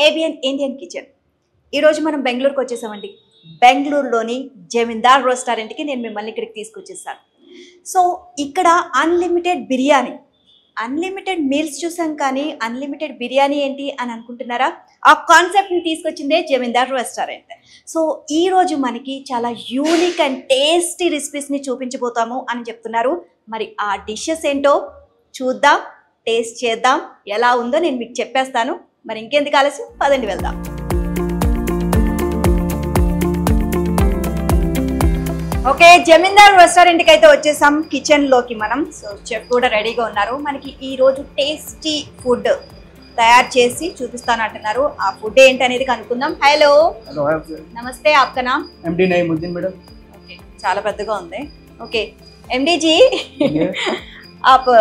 ABN Indian kitchen. ఈరోజు మనం బెంగళూరుకి వచ్చేసామండి. బెంగళూరులోని జమీందార్ రెస్టారెంట్కి నేను మిమ్మల్ని ఇక్కడికి తీసుకొచ్చేసాను. సో ఇక్కడ అన్లిమిటెడ్ బిర్యానీ, అన్లిమిటెడ్ మీల్స్ చూసాం, కానీ అన్లిమిటెడ్ బిర్యానీ ఏంటి అని అనుకుంటున్నారా? ఆ కాన్సెప్ట్ని తీసుకొచ్చిందే జమీందార్ రెస్టారెంట్. సో ఈరోజు మనకి చాలా యూనిక్ అండ్ టేస్టీ రెసిపీస్ని చూపించబోతాము అని చెప్తున్నారు. మరి ఆ డిషెస్ ఏంటో చూద్దాం, టేస్ట్ చేద్దాం. ఎలా ఉందో నేను మీకు చెప్పేస్తాను. మరి ఇంకెందుకు ఆలస్యం, పదండి వెళ్దాం. ఓకే, జమీందార్ రెస్టారెంట్కి అయితే వచ్చేసాం, కిచెన్లోకి మనం. సో చెఫ్ కూడా రెడీగా ఉన్నారు. మనకి ఈరోజు టేస్టీ ఫుడ్ తయారు చేసి చూపిస్తాను అంటున్నారు. ఆ ఫుడ్ ఏంటి అనేది కనుక్కుందాం. హలో, నమస్తే, ఆప్కా నామ్? ఎండి నయీముద్దీన్ మేడం. ఓకే, చాలా పెద్దగా ఉంది. ఓకే ఎండీజీ, ఆప్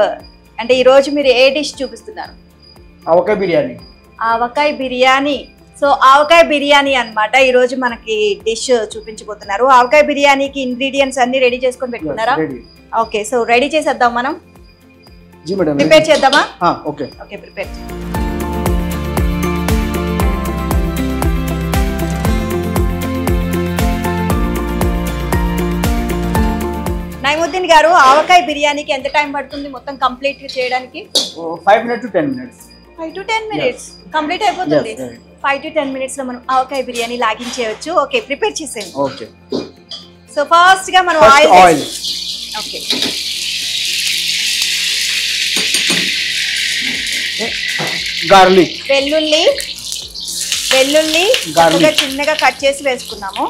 అంటే ఈరోజు మీరు ఏ డిష్ చూపిస్తున్నారు? ఆవకాయ బిర్యానీ. ఆవకాయ బిర్యానీ. సో ఆవకాయ బిర్యానీ అన్నమాట ఈరోజు మనకి డిష్ చూపించబోతున్నారు. ఆవకాయ బిర్యానీకి ఇంగ్రీడియంట్స్ అన్ని రెడీ చేసుకొని పెట్టుకున్నారా? ఓకే, సో రెడీ చేసేద్దాం మనం. జీ మేడం, ప్రిపేర్ చేద్దామా? Okay okay, prepare. నయీముద్దీన్ గారు, ఆవకాయ బిర్యానీకి ఎంత టైం పడుతుంది మొత్తం కంప్లీట్ చేయడానికి? 5 minutes to 10 minutes. 5 to 10 minutes complete అయిపోతుంది. 5 to 10 minutes లో మనం ఆవకాయ బిర్యానీ లాగించేయచ్చు. ఓకే, ప్రిపేర్ చేసేయండి. ఓకే, సో ఫస్ట్ గా మనం ఆయిల్. ఓకే, గార్లిక్, వెల్లుల్లి చిన్నగా కట్ చేసి వేసుకున్నాము.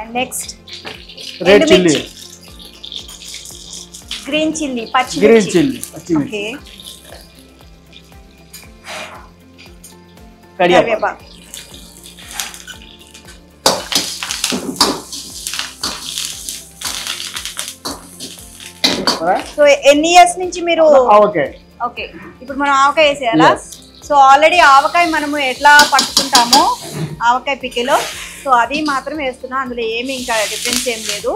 And next red chilli, green chilli, green chilli. Okay, కరివేపాకు. సో ఎన్ని ఇయర్స్ నుంచి మీరు? ఓకే, ఇప్పుడు మనం ఆవకాయ వేసేయాలా? సో ఆల్రెడీ ఆవకాయ మనము ఎట్లా పట్టుకుంటామో ఆవకాయ పికిలో, సో అది మాత్రం వేస్తున్నా, అందులో ఏమి ఇంకా డిఫరెన్స్ ఏం లేదు.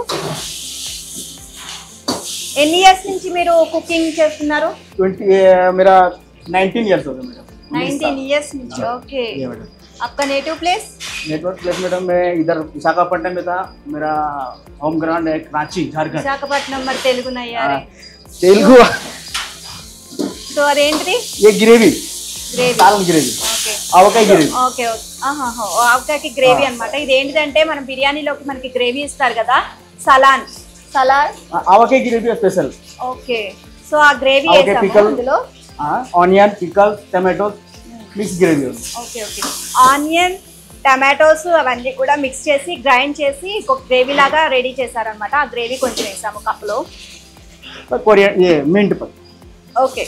ఎన్ని ఇయర్స్ నుంచి మీరు కుకింగ్ చేస్తున్నారు? 19 years हो गए मैडम. 19 years నుంచి. ఓకే, आपका नेटिव प्लेस? मैडम, मैं इधर विशाखापट्टनम में था. मेरा होम ग्राउंड है रांची, झारखंड. విశాఖపట్నం. మరి తెలుగు నయ్యారే? తెలుగు. సో అదేంటిది? ये ग्रेवी, గ్రేవీ. ग्रेवी. ఓకే, ఆవకాయ గ్రేవీ. ఓకే, ఆవకాయకి గ్రేవీ అన్నమాట. ఇది ఏంటిదంటే మనం బిర్యానీలోకి మనకి గ్రేవీ ఇస్తారు కదా, సలాడ్. ఆవకాయ గ్రేవీ స్పెషల్. ఓకే, సో ఆ గ్రేవీ వేసాము అందులో. Onion, pickle, tomatoes mix gravy. Okay, onion, tomatoes అవన్నీ కూడా మిక్స్ చేసి గ్రైండ్ చేసి ఒక గ్రేవీ లాగా రెడీ చేశారనమాట. ఆ గ్రేవీ కొంచెం వేసాము కప్లో. Mint. Okay,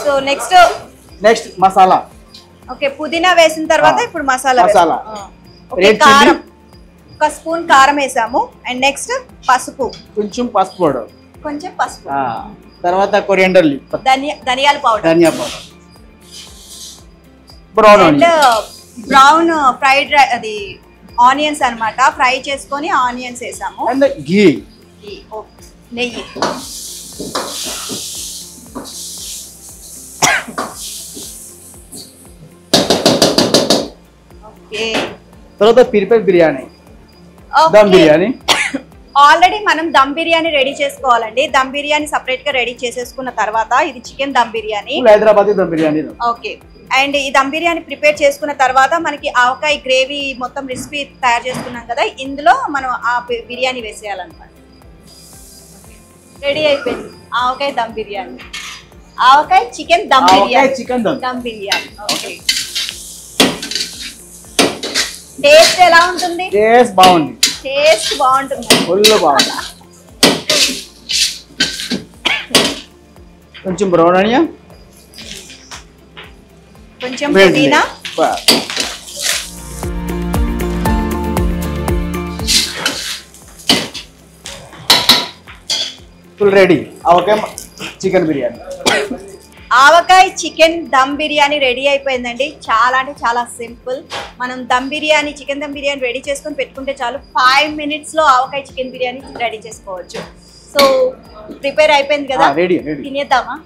so next masala. Okay, పుదీనా వేసిన తర్వాత ఇప్పుడు మసాలా. ఓకే, రెడ్ కారం, ఒక స్పూన్ కారం వేసాము. అండ్ నెక్స్ట్ పసుపు, కొంచెం పసుపు పౌడర్, కొంచెం పసుపు. తర్వాత కొరియండర్ లీఫ్, ధనియాల పౌడర్, ధనియా పౌడర్, బ్రౌన్ బ్రౌన్ ఫ్రైడ్ అది ఆనియన్స్ అన్నమాట. ఫ్రై చేసుకొని ఆనియన్స్ వేసాము. అండ్ ఘీ, నెయ్యి. ఓకే, తర్వాత ప్రిపేర్ బిర్యానీ, దమ్ బిర్యానీ. ఆల్రెడీ మనం దమ్ బిర్యానీ రెడీ చేసుకోవాలండి. దమ్ బిర్యానీ సపరేట్ గా రెడీ చేసేసుకున్న తర్వాత ఇది chicken dum biryani, Hyderabadi dum biryani. Okay, and ఈ దమ్ బిర్యానీ ప్రిపేర్ చేసుకున్న తర్వాత మనకి ఆవకాయ గ్రేవీ మొత్తం రెసిపీ తయారు చేసుకున్నాం కదా, ఇందులో మనం ఆ బిర్యానీ వేసేయాలన్నమాట. రెడీ అయిపోయింది avakaya dum biryani, avakaya chicken dum biryani, dum biryani. Okay, taste ఎలా ఉంటుంది? టేస్ట్ బాగుంది. టేస్ట్ బాగుంటుంది, ఫుల్ బాగుంది. కొంచెం బ్రౌన్ ఆనియన్, కొంచెం పుదీనా. Full ready. Avakaya chicken biryani. Avakaya chicken dum biryani ready అయిపోయిందండి. చాలా అంటే చాలా సింపుల్. మనం దమ్ బిర్యానీ, చికెన్ దమ్ బిర్యానీ రెడీ చేసుకొని పెట్టుకుంటే చాలు, 5 minutes లో ఆవకాయ చికెన్ బిర్యానీ రెడీ చేసుకోవచ్చు. సో ప్రిపేర్ అయిపోయింది కదా, తినేద్దామా?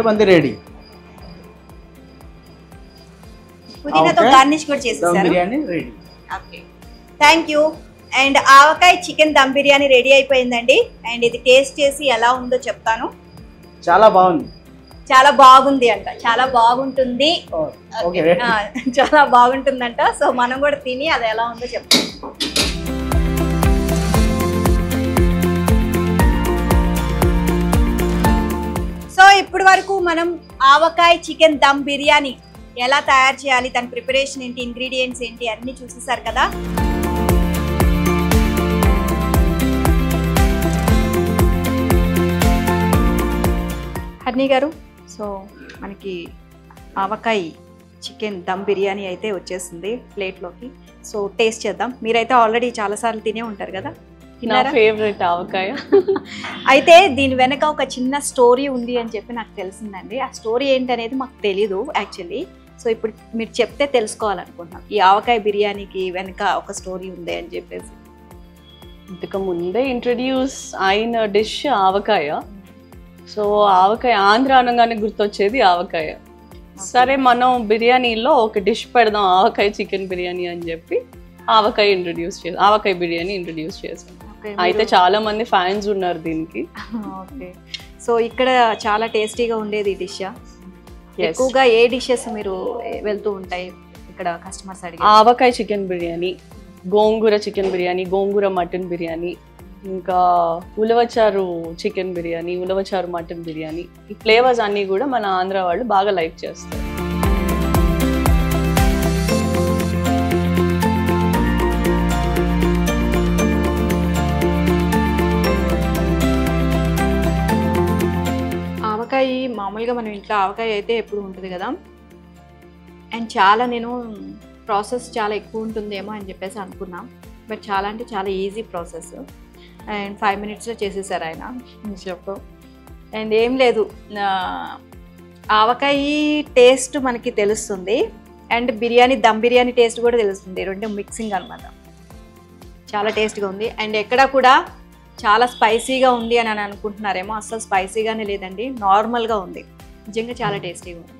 బంది రెడీ. పుదీనాతో గార్నిష్ కూడా చేసేసారు. Biryani ready. Okay, thank you. And avakaya chicken dum biryani ready అయిపోయిందండి. అండ్ ఇది టేస్ట్ చేసి ఎలా ఉందో చెప్తాను. చాలా బాగుంది. చాలా బాగుంది అంట, చాలా బాగుంటుంది. ఓకే, చాలా బాగుంటుందంట. సో మనం కూడా తిని అది ఎలా ఉందో చెప్తాం. సో ఇప్పటి వరకు మనం ఆవకాయ చికెన్ దమ్ బిర్యానీ ఎలా తయారు చేయాలి, దాని ప్రిపరేషన్ ఏంటి, ఇంగ్రీడియంట్స్ ఏంటి అన్నీ చూసేసారు కదా. హర్ని గారు, సో మనకి ఆవకాయ చికెన్ దమ్ బిర్యానీ అయితే వచ్చేసింది ప్లేట్లోకి. సో టేస్ట్ చేద్దాం. మీరైతే ఆల్రెడీ చాలాసార్లు తినే ఉంటారు కదా. నా ఫేవరెట్ ఆవకాయ. అయితే దీని వెనక ఒక చిన్న స్టోరీ ఉంది అని చెప్పి నాకు తెలిసిందండి. ఆ స్టోరీ ఏంటనేది మాకు తెలీదు యాక్చువల్లీ. సో ఇప్పుడు మీరు చెప్తే తెలుసుకోవాలనుకుంటున్నాం. ఈ ఆవకాయ బిర్యానీకి వెనక ఒక స్టోరీ ఉంది అని చెప్పేసి. ఇంతకు ముందే ఇంట్రడ్యూస్ అయిన డిష్ ఆవకాయ. సో ఆవకాయ ఆంధ్ర అనగానే గుర్తొచ్చేది ఆవకాయ. సరే మనం బిర్యానీలో ఒక డిష్ పెడదాం, ఆవకాయ చికెన్ బిర్యానీ అని చెప్పి ఆవకాయ బిర్యానీ ఇంట్రడ్యూస్ చేసాం. అయితే చాలా మంది ఫ్యాన్స్ ఉన్నారు దీనికి. ఓకే, సో ఇక్కడ చాలా టేస్టీగా ఉండేది డిష్. ఎక్కువగా ఏ డిషెస్ మీరు వెళ్తూ ఉంటాయి ఇక్కడ కస్టమర్స్ అడిగి? ఆవకాయ చికెన్ బిర్యానీ, గోంగూర చికెన్ బిర్యానీ, గోంగూర మటన్ బిర్యానీ, ఇంకా ఉలవచారు చికెన్ బిర్యానీ, ఉలవచారు మటన్ బిర్యానీ. ఈ ఫ్లేవర్స్ అన్నీ కూడా మన ఆంధ్ర వాళ్ళు బాగా లైక్ చేస్తారు. ఆవకాయ మామూలుగా మనం ఇంట్లో ఆవకాయ అయితే ఎప్పుడు ఉంటుంది కదా. అండ్ చాలా నేను ప్రాసెస్ చాలా ఎక్కువ ఉంటుందేమో అని చెప్పేసి అనుకున్నాం. బట్ చాలా అంటే చాలా ఈజీ ప్రాసెస్. అండ్ 5 minutesలో చేసేసారు ఆయన చెప్పు. అండ్ ఏం లేదు, ఆవకాయ టేస్ట్ మనకి తెలుస్తుంది. అండ్ బిర్యానీ దమ్ బిర్యానీ టేస్ట్ కూడా తెలుస్తుంది. రెండు మిక్సింగ్ అనమాట. చాలా టేస్ట్గా ఉంది. అండ్ ఎక్కడ కూడా చాలా స్పైసీగా ఉంది అని అనుకుంటున్నారేమో, అస్సలు స్పైసీగానే లేదండి, నార్మల్గా ఉంది. నిజంగా చాలా టేస్టీగా ఉంది.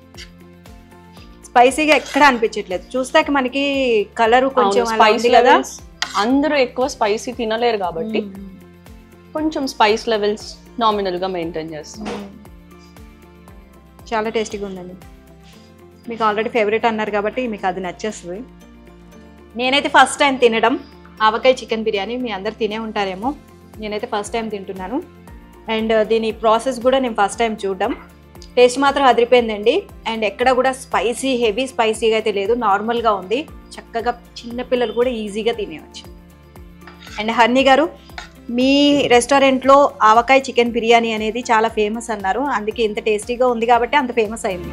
స్పైసీగా ఎక్కడ అనిపించట్లేదు. చూస్తాక మనకి కలరు కొంచెం స్పైసీ కదా, అందరూ ఎక్కువ స్పైసీ తినలేరు కాబట్టి కొంచెం స్పైస్ లెవెల్స్ నామినల్గా మెయింటైన్ చేస్తాం. చాలా టేస్టీగా ఉందండి. మీకు ఆల్రెడీ ఫేవరెట్ అన్నారు కాబట్టి మీకు అది నచ్చేస్తుంది. నేనైతే ఫస్ట్ టైం తినడం ఆవకాయ చికెన్ బిర్యానీ. మీ అందరు తినే ఉంటారేమో, నేనైతే ఫస్ట్ టైం తింటున్నాను. అండ్ దీని ప్రాసెస్ కూడా నేను ఫస్ట్ టైం చూడడం. టేస్ట్ మాత్రం అదిరిపోయిందండి. అండ్ ఎక్కడ కూడా స్పైసీ హెవీ స్పైసీగా అయితే లేదు, నార్మల్గా ఉంది. చక్కగా చిన్నపిల్లలు కూడా ఈజీగా తినేవచ్చు. అండ్ హర్ని గారు, మీ రెస్టారెంట్లో ఆవకాయ చికెన్ బిర్యానీ అనేది చాలా ఫేమస్ అన్నారు. అందుకే ఇంత టేస్టీగా ఉంది కాబట్టి అంత ఫేమస్ అయింది.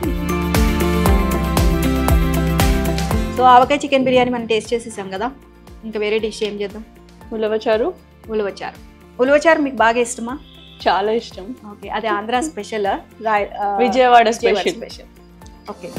సో ఆవకాయ చికెన్ బిర్యానీ మనం టేస్ట్ చేసేసాం కదా, ఇంకా వేరే డిష్ ఏం చేద్దాం? ఉలవచారు. ఉలవచారు మీకు బాగా ఇష్టమా? చాలా ఇష్టం. ఓకే, అది Andhra special, Vijayawada special. Okay.